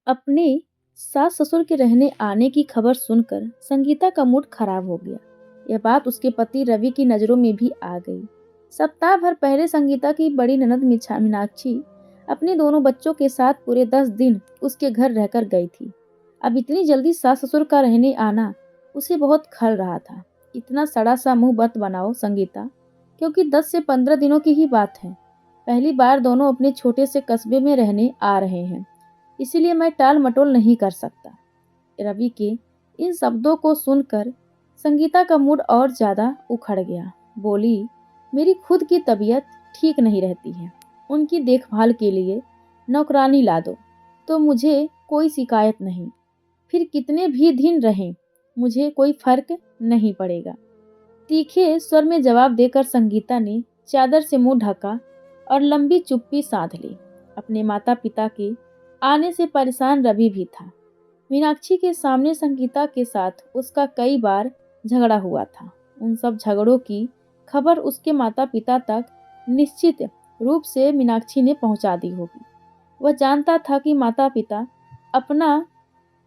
अपने सास ससुर के रहने आने की खबर सुनकर संगीता का मूड खराब हो गया। यह बात उसके पति रवि की नज़रों में भी आ गई। सप्ताह भर पहले संगीता की बड़ी ननद मीनाक्षी अपने दोनों बच्चों के साथ पूरे 10 दिन उसके घर रहकर गई थी। अब इतनी जल्दी सास ससुर का रहने आना उसे बहुत खल रहा था। इतना सड़ा सा मुंह मत बनाओ संगीता, क्योंकि 10 से 15 दिनों की ही बात है। पहली बार दोनों अपने छोटे से कस्बे में रहने आ रहे हैं, इसीलिए मैं टाल मटोल नहीं कर सकता। रवि के इन शब्दों को सुनकर संगीता का मूड और ज्यादा उखड़ गया। बोली, मेरी खुद की तबीयत ठीक नहीं रहती है, उनकी देखभाल के लिए नौकरानी ला दो तो मुझे कोई शिकायत नहीं। फिर कितने भी दिन रहें, मुझे कोई फर्क नहीं पड़ेगा। तीखे स्वर में जवाब देकर संगीता ने चादर से मुंह ढका और लंबी चुप्पी साध ली। अपने माता पिता के आने से परेशान रवि भी था। मीनाक्षी के सामने संगीता के साथ उसका कई बार झगड़ा हुआ था। उन सब झगड़ों की खबर उसके माता पिता तक निश्चित रूप से मीनाक्षी ने पहुंचा दी होगी। वह जानता था कि माता पिता अपना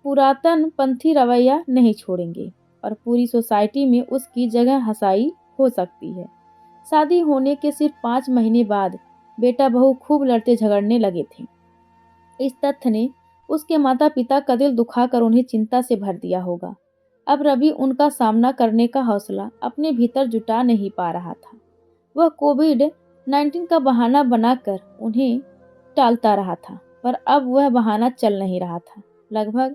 पुरातन पंथी रवैया नहीं छोड़ेंगे और पूरी सोसाइटी में उसकी जगह हसाई हो सकती है। शादी होने के सिर्फ 5 महीने बाद बेटा बहू खूब लड़ते झगड़ने लगे थे। इस तथ्य ने उसके माता पिता का दिल दुखाकर उन्हें चिंता से भर दिया होगा। अब रवि उनका सामना करने का हौसला अपने भीतर जुटा नहीं पा रहा था। वह कोविड-19 का बहाना बनाकर उन्हें टालता रहा था, पर अब वह बहाना चल नहीं रहा था। लगभग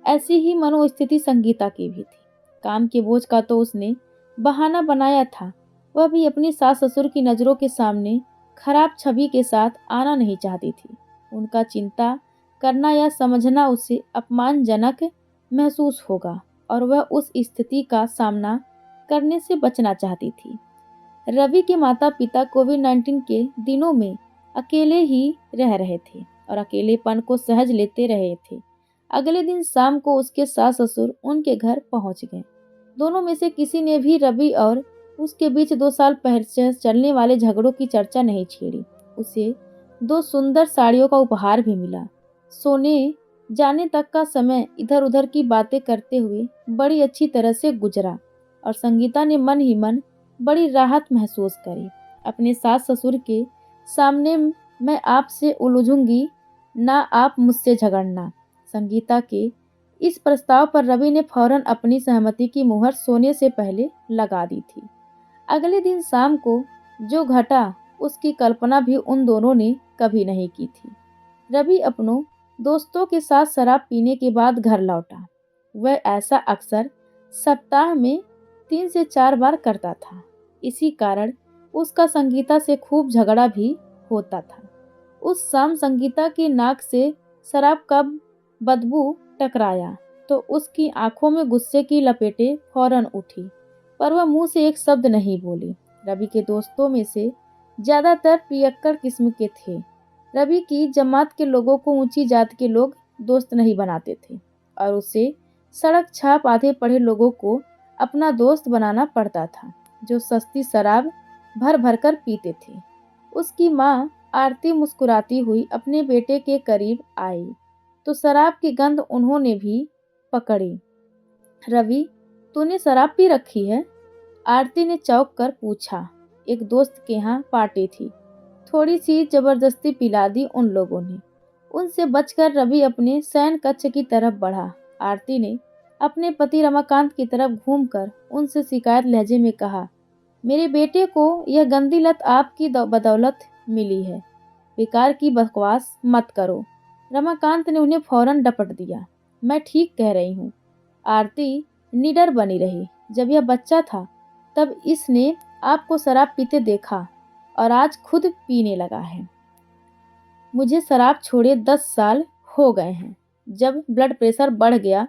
ऐसी ही मनोस्थिति संगीता की भी थी। काम के बोझ का तो उसने बहाना बनाया था। वह भी अपनी सास ससुर की नज़रों के सामने खराब छवि के साथ आना नहीं चाहती थी। उनका चिंता करना या समझना उसे अपमानजनक महसूस होगा और वह उस स्थिति का सामना करने से बचना चाहती थी। रवि के माता पिता कोविड-19 के दिनों में अकेले ही रह रहे थे और अकेलेपन को सहज लेते रहे थे। अगले दिन शाम को उसके सास ससुर उनके घर पहुंच गए। दोनों में से किसी ने भी रवि और उसके बीच 2 साल पहले से चलने वाले झगड़ों की चर्चा नहीं छेड़ी। उसे 2 सुंदर साड़ियों का उपहार भी मिला। सोने जाने तक का समय इधर उधर की बातें करते हुए बड़ी अच्छी तरह से गुजरा और संगीता ने मन ही मन बड़ी राहत महसूस करी। अपने सास ससुर के सामने मैं आपसे उलझूंगी, ना आप मुझसे झगड़ना। संगीता के इस प्रस्ताव पर रवि ने फौरन अपनी सहमति की मुहर सोने से पहले लगा दी थी। अगले दिन शाम को जो घटा उसकी कल्पना भी उन दोनों ने कभी नहीं की थी। रवि अपनों दोस्तों के साथ शराब पीने के बाद घर लौटा। वह ऐसा अक्सर सप्ताह में 3 से 4 बार करता था। इसी कारण उसका संगीता से खूब झगड़ा भी होता था। उस शाम संगीता की नाक से शराब का बदबू टकराया तो उसकी आंखों में गुस्से की लपेटें फौरन उठी, पर वह मुंह से एक शब्द नहीं बोली। रवि के दोस्तों में से ज्यादातर पियक्कड़ किस्म के थे। रवि की जमात के लोगों को ऊंची जात के लोग दोस्त नहीं बनाते थे और उसे सड़क छाप आधे पढ़े लोगों को अपना दोस्त बनाना पड़ता था, जो सस्ती शराब भर भर कर पीते थे। उसकी माँ आरती मुस्कुराती हुई अपने बेटे के करीब आई तो शराब की गंध उन्होंने भी पकड़ी। रवि, तूने शराब पी रखी है? आरती ने चौंक कर पूछा। एक दोस्त के यहाँ पार्टी थी, थोड़ी सी जबरदस्ती पिला दी उन लोगों ने। उनसे बचकर रवि अपने शयन कक्ष की तरफ बढ़ा। आरती ने अपने पति रमाकांत की तरफ घूमकर उनसे शिकायत लहजे में कहा, मेरे बेटे को यह गंदी लत आपकी बदौलत मिली है। बेकार की बकवास मत करो। रमाकांत ने उन्हें फौरन डपट दिया। मैं ठीक कह रही हूँ। आरती निडर बनी रही। जब यह बच्चा था तब इसने आपको शराब पीते देखा और आज खुद पीने लगा है। मुझे शराब छोड़े 10 साल हो गए हैं। जब ब्लड प्रेशर बढ़ गया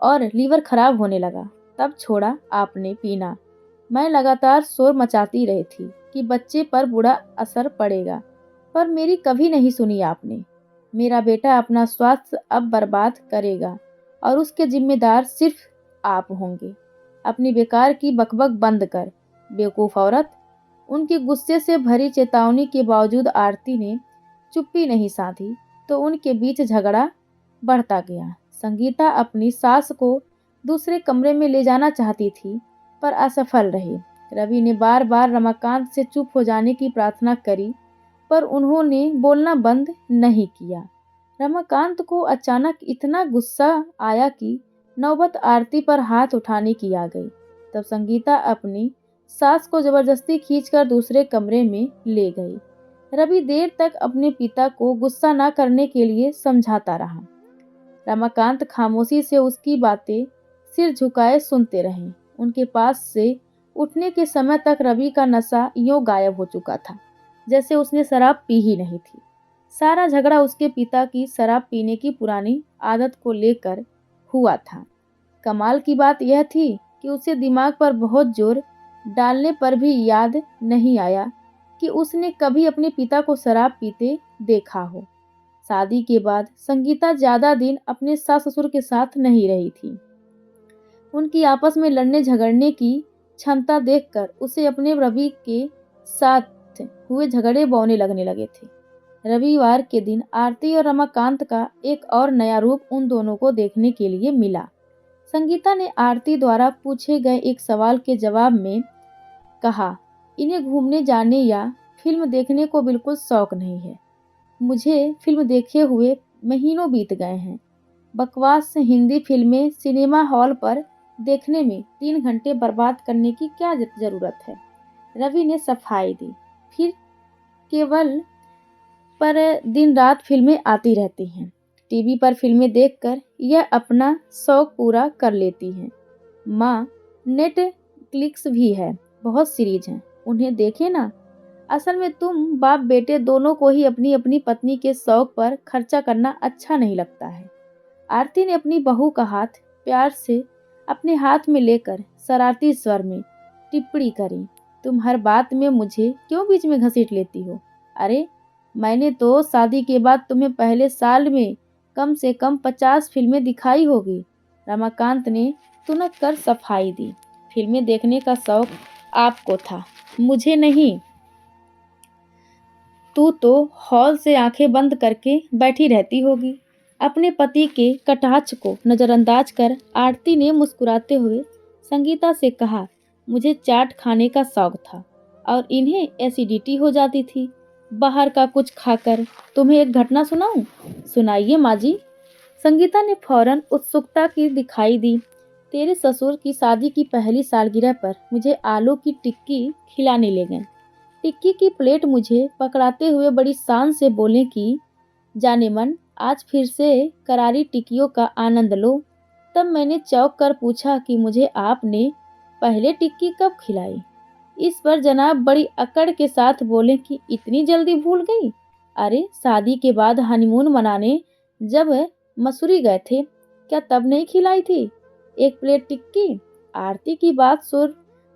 और लीवर खराब होने लगा तब छोड़ा आपने पीना। मैं लगातार शोर मचाती रही थी कि बच्चे पर बुरा असर पड़ेगा, पर मेरी कभी नहीं सुनी आपने। मेरा बेटा अपना स्वास्थ्य अब बर्बाद करेगा और उसके जिम्मेदार सिर्फ आप होंगे। अपनी बेकार की बकबक बंद कर, बेवकूफ़ औरत। उनकी गुस्से से भरी चेतावनी के बावजूद आरती ने चुप्पी नहीं साधी तो उनके बीच झगड़ा बढ़ता गया। संगीता अपनी सास को दूसरे कमरे में ले जाना चाहती थी, पर असफल रही। रवि ने बार बार रमाकांत से चुप हो जाने की प्रार्थना करी, पर उन्होंने बोलना बंद नहीं किया। रमाकांत को अचानक इतना गुस्सा आया कि नौबत आरती पर हाथ उठाने की आ गई। तब संगीता अपनी सास को जबरदस्ती खींचकर दूसरे कमरे में ले गई। रवि देर तक अपने पिता को गुस्सा न करने के लिए समझाता रहा। रमाकांत खामोशी से उसकी बातें सिर झुकाए सुनते रहे। उनके पास से उठने के समय तक रवि का नशा यूं गायब हो चुका था, जैसे उसने शराब पी ही नहीं थी। सारा झगड़ा उसके पिता की शराब पीने की पुरानी आदत को लेकर हुआ था। कमाल की बात यह थी कि उसे दिमाग पर बहुत जोर डालने पर भी याद नहीं आया कि उसने कभी अपने पिता को शराब पीते देखा हो। शादी के बाद संगीता ज्यादा दिन अपने सास ससुर के साथ नहीं रही थी। उनकी आपस में लड़ने झगड़ने की क्षमता देखकर उसे अपने रवि के साथ हुए झगड़े बौने लगने लगे थे। रविवार के दिन आरती और रमाकांत का एक और नया रूप उन दोनों को देखने के लिए मिला। संगीता ने आरती द्वारा पूछे गए एक सवाल के जवाब में कहा, इन्हें घूमने जाने या फिल्म देखने को बिल्कुल शौक नहीं है। मुझे फिल्म देखे हुए महीनों बीत गए हैं। बकवास हिंदी फिल्में सिनेमा हॉल पर देखने में 3 घंटे बर्बाद करने की क्या जरूरत है। रवि ने सफाई दी। फिर केवल पर दिन रात फिल्में आती रहती हैं। टीवी पर फिल्में देखकर यह अपना शौक पूरा कर लेती हैं। माँ, नेटफ्लिक्स भी है, बहुत सीरीज हैं, उन्हें देखे ना। असल में तुम बाप बेटे दोनों को ही अपनी अपनी पत्नी के शौक पर खर्चा करना अच्छा नहीं लगता है। आरती ने अपनी बहू का हाथ प्यार से अपने हाथ में लेकर शरारती स्वर में टिप्पणी करी, तुम हर बात में मुझे क्यों बीच में घसीट लेती हो? अरे, मैंने तो शादी के बाद तुम्हें पहले साल में कम से कम 50 फिल्में दिखाई होगी। रमाकांत ने तुनक कर सफाई दी। फिल्में देखने का शौक आपको था, मुझे नहीं। तू तो हॉल से आंखें बंद करके बैठी रहती होगी। अपने पति के कटाक्ष को नजरअंदाज कर आरती ने मुस्कुराते हुए संगीता से कहा, मुझे चाट खाने का शौक था और इन्हें एसिडिटी हो जाती थी बाहर का कुछ खाकर। तुम्हें एक घटना सुनाऊं? सुनाइए माँ जी। संगीता ने फौरन उत्सुकता की दिखाई दी। तेरे ससुर की शादी की पहली सालगिरह पर मुझे आलू की टिक्की खिलाने ले गए। टिक्की की प्लेट मुझे पकड़ाते हुए बड़ी शान से बोले कि जाने मन, आज फिर से करारी टिक्कियों का आनंद लो। तब मैंने चौंक कर पूछा कि मुझे आपने पहले टिक्की कब खिलाई? इस पर जनाब बड़ी अकड़ के साथ बोले कि इतनी जल्दी भूल गई? अरे, शादी के बाद हनीमून मनाने जब मसूरी गए थे, क्या तब नहीं खिलाई थी 1 प्लेट टिक्की? आरती की बात सुन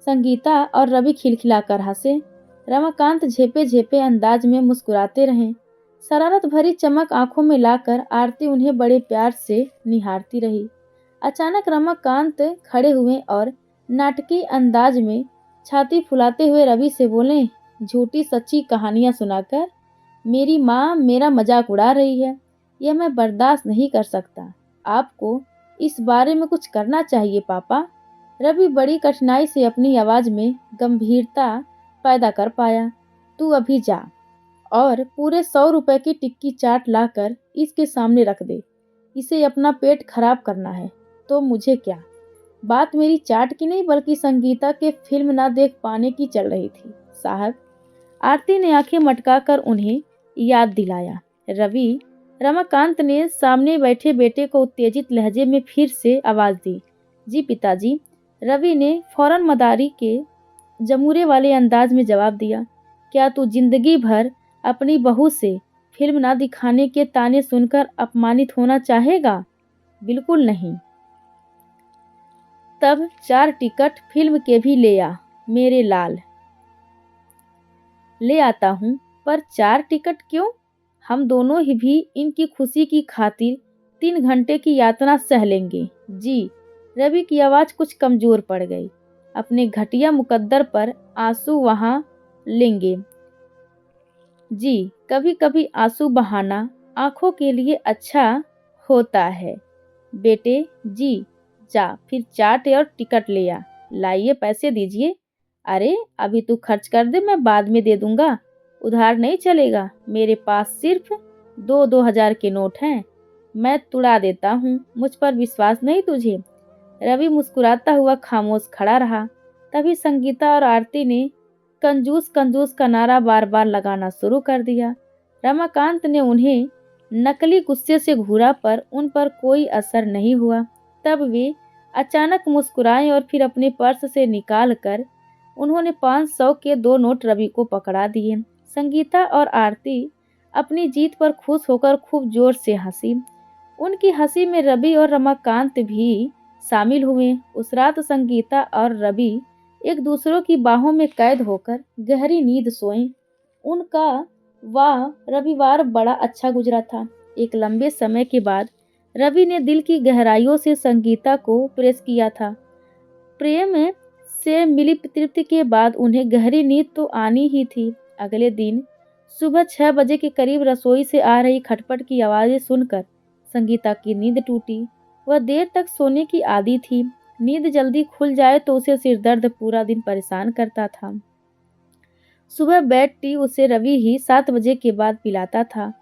संगीता और रवि खिलखिलाकर हंसे। रमाकांत झेपे झेपे अंदाज में मुस्कुराते रहे। शरारत भरी चमक आंखों में लाकर आरती उन्हें बड़े प्यार से निहारती रही। अचानक रमाकांत खड़े हुए और नाटकीय अंदाज में छाती फुलाते हुए रवि से बोले, झूठी सच्ची कहानियां सुनाकर मेरी माँ मेरा मजाक उड़ा रही है। यह मैं बर्दाश्त नहीं कर सकता। आपको इस बारे में कुछ करना चाहिए पापा। रवि बड़ी कठिनाई से अपनी आवाज में गंभीरता पैदा कर पाया। तू अभी जा और पूरे 100 रुपए की टिक्की चाट लाकर इसके सामने रख दे। इसे अपना पेट खराब करना है तो मुझे क्या। बात मेरी चाट की नहीं बल्कि संगीता के फिल्म ना देख पाने की चल रही थी साहब। आरती ने आंखें मटकाकर उन्हें याद दिलाया। रमाकांत ने सामने बैठे बेटे को उत्तेजित लहजे में फिर से आवाज दी। जी पिताजी। रवि ने फौरन मदारी के जमूरे वाले अंदाज में जवाब दिया। क्या तू जिंदगी भर अपनी बहू से फिल्म ना दिखाने के ताने सुनकर अपमानित होना चाहेगा? बिल्कुल नहीं। तब 4 टिकट फिल्म के भी ले आ मेरे लाल। ले आता हूँ, पर 4 टिकट क्यों? हम दोनों ही भी इनकी खुशी की खातिर 3 घंटे की यातना सह लेंगे। जी। रवि की आवाज कुछ कमजोर पड़ गई। अपने घटिया मुकद्दर पर आंसू वहां लेंगे। जी, कभी कभी आंसू बहाना आंखों के लिए अच्छा होता है। बेटे जी, जा फिर चाट और टिकट ले आ। लाइए पैसे दीजिए। अरे अभी तू खर्च कर दे, मैं बाद में दे दूंगा। उधार नहीं चलेगा, मेरे पास सिर्फ 2-2 हजार के नोट हैं। मैं तुड़ा देता हूँ, मुझ पर विश्वास नहीं तुझे? रवि मुस्कुराता हुआ खामोश खड़ा रहा। तभी संगीता और आरती ने कंजूस कंजूस का नारा बार बार लगाना शुरू कर दिया। रमाकांत ने उन्हें नकली गुस्से से घूरा पर उन पर कोई असर नहीं हुआ। तब वे अचानक मुस्कुराए और फिर अपने पर्स से निकाल कर उन्होंने 500 के 2 नोट रवि को पकड़ा दिए। संगीता और आरती अपनी जीत पर खुश होकर खूब जोर से हंसी। उनकी हंसी में रवि और रमाकांत भी शामिल हुए। उस रात संगीता और रवि एक दूसरों की बाहों में कैद होकर गहरी नींद सोए। उनका वह रविवार बड़ा अच्छा गुजरा था। एक लंबे समय के बाद रवि ने दिल की गहराइयों से संगीता को प्रेस किया था। प्रेम से मिली तृप्ति के बाद उन्हें गहरी नींद तो आनी ही थी। अगले दिन सुबह 6 बजे के करीब रसोई से आ रही खटपट की आवाज़ें सुनकर संगीता की नींद टूटी। वह देर तक सोने की आदी थी। नींद जल्दी खुल जाए तो उसे सिर दर्द पूरा दिन परेशान करता था। सुबह बेड टी उसे रवि ही 7 बजे के बाद पिलाता था।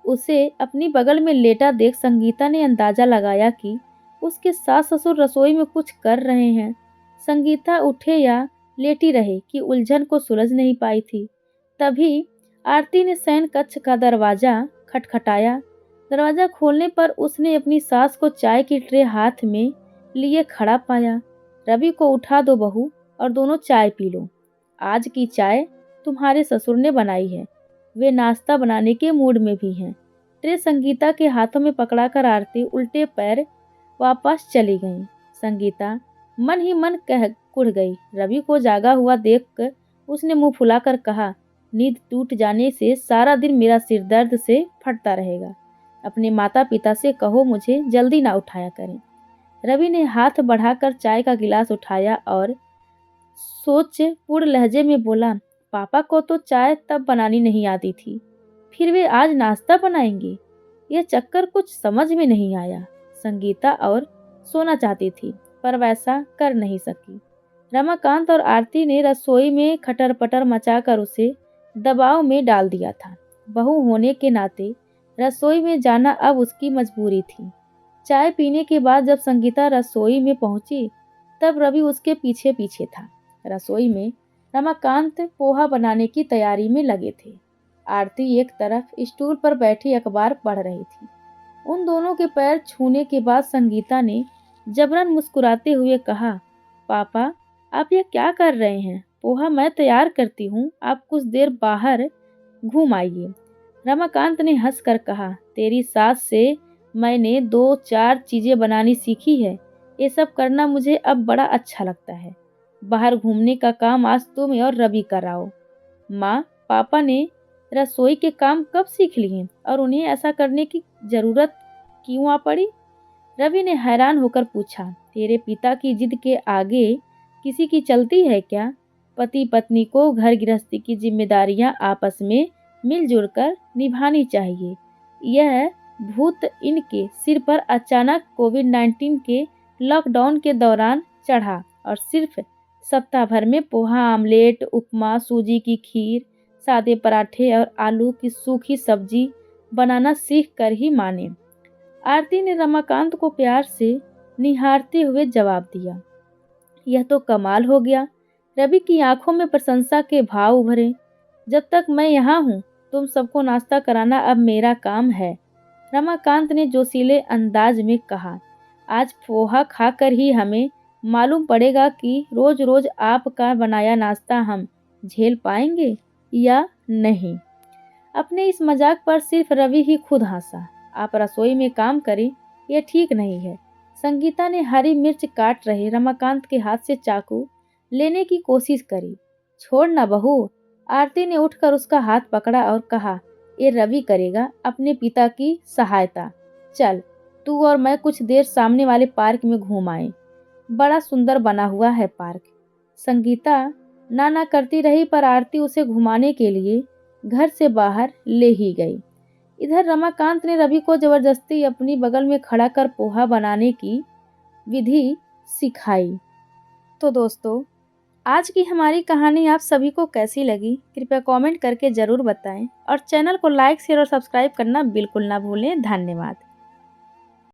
उसे अपनी बगल में लेटा देख संगीता ने अंदाजा लगाया कि उसके सास ससुर रसोई में कुछ कर रहे हैं। संगीता उठे या लेटी रहे कि उलझन को सुलझ नहीं पाई थी। तभी आरती ने शयन कक्ष का दरवाजा खटखटाया। दरवाजा खोलने पर उसने अपनी सास को चाय की ट्रे हाथ में लिए खड़ा पाया। रवि को उठा दो बहू और दोनों चाय पी लो। आज की चाय तुम्हारे ससुर ने बनाई है। वे नाश्ता बनाने के मूड में भी हैं। ट्रे संगीता के हाथों में पकड़ाकर आरती उल्टे पैर वापस चली गई। संगीता मन ही मन कह कुढ़ गई। रवि को जागा हुआ देखकर उसने मुंह फुलाकर कहा, नींद टूट जाने से सारा दिन मेरा सिर दर्द से फटता रहेगा। अपने माता पिता से कहो मुझे जल्दी ना उठाया करें। रवि ने हाथ बढ़ाकर चाय का गिलास उठाया और सोचपूर्ण लहजे में बोला, पापा को तो चाय तब बनानी नहीं आती थी, फिर वे आज नाश्ता बनाएंगे। यह चक्कर कुछ समझ में नहीं आया। संगीता और सोना चाहती थी पर वैसा कर नहीं सकी। रमाकांत और आरती ने रसोई में खटर पटर मचाकर उसे दबाव में डाल दिया था। बहू होने के नाते रसोई में जाना अब उसकी मजबूरी थी। चाय पीने के बाद जब संगीता रसोई में पहुंची तब रवि उसके पीछे पीछे था। रसोई में रमाकांत पोहा बनाने की तैयारी में लगे थे। आरती एक तरफ स्टूल पर बैठी अखबार पढ़ रही थी। उन दोनों के पैर छूने के बाद संगीता ने जबरन मुस्कुराते हुए कहा, पापा आप यह क्या कर रहे हैं? पोहा मैं तैयार करती हूँ, आप कुछ देर बाहर घूम आइए। रमाकांत ने हंसकर कहा, तेरी सास से मैंने 2-4 चीजें बनानी सीखी है। ये सब करना मुझे अब बड़ा अच्छा लगता है। बाहर घूमने का काम आज तुम और रवि कराओ। माँ, पापा ने रसोई के काम कब सीख लिए और उन्हें ऐसा करने की जरूरत क्यों आ पड़ी? रवि ने हैरान होकर पूछा, तेरे पिता की जिद के आगे किसी की चलती है क्या? पति पत्नी को घर गृहस्थी की जिम्मेदारियां आपस में मिलजुल कर निभानी चाहिए। यह भूत इनके सिर पर अचानक कोविड-19 के लॉकडाउन के दौरान चढ़ा और सिर्फ सप्ताह भर में पोहा, आमलेट, उपमा, सूजी की खीर, सादे पराठे और आलू की सूखी सब्जी बनाना सीख कर ही माने। आरती ने रमाकांत को प्यार से निहारते हुए जवाब दिया, यह तो कमाल हो गया। रवि की आंखों में प्रशंसा के भाव उभरे। जब तक मैं यहाँ हूँ तुम सबको नाश्ता कराना अब मेरा काम है। रमाकांत ने जोशीले अंदाज में कहा, आज पोहा खाकर ही हमें मालूम पड़ेगा कि रोज रोज आपका बनाया नाश्ता हम झेल पाएंगे या नहीं। अपने इस मजाक पर सिर्फ रवि ही खुद हंसा। आप रसोई में काम करें, यह ठीक नहीं है। संगीता ने हरी मिर्च काट रहे रमाकांत के हाथ से चाकू लेने की कोशिश करी। छोड़ ना बहू। आरती ने उठकर उसका हाथ पकड़ा और कहा, ये रवि करेगा अपने पिता की सहायता। चल तू और मैं कुछ देर सामने वाले पार्क में घूम आए। बड़ा सुंदर बना हुआ है पार्क। संगीता ना करती रही पर आरती उसे घुमाने के लिए घर से बाहर ले ही गई। इधर रमाकांत ने रवि को जबरदस्ती अपनी बगल में खड़ा कर पोहा बनाने की विधि सिखाई। तो दोस्तों, आज की हमारी कहानी आप सभी को कैसी लगी कृपया कमेंट करके ज़रूर बताएं और चैनल को लाइक शेयर और सब्सक्राइब करना बिल्कुल ना भूलें। धन्यवाद।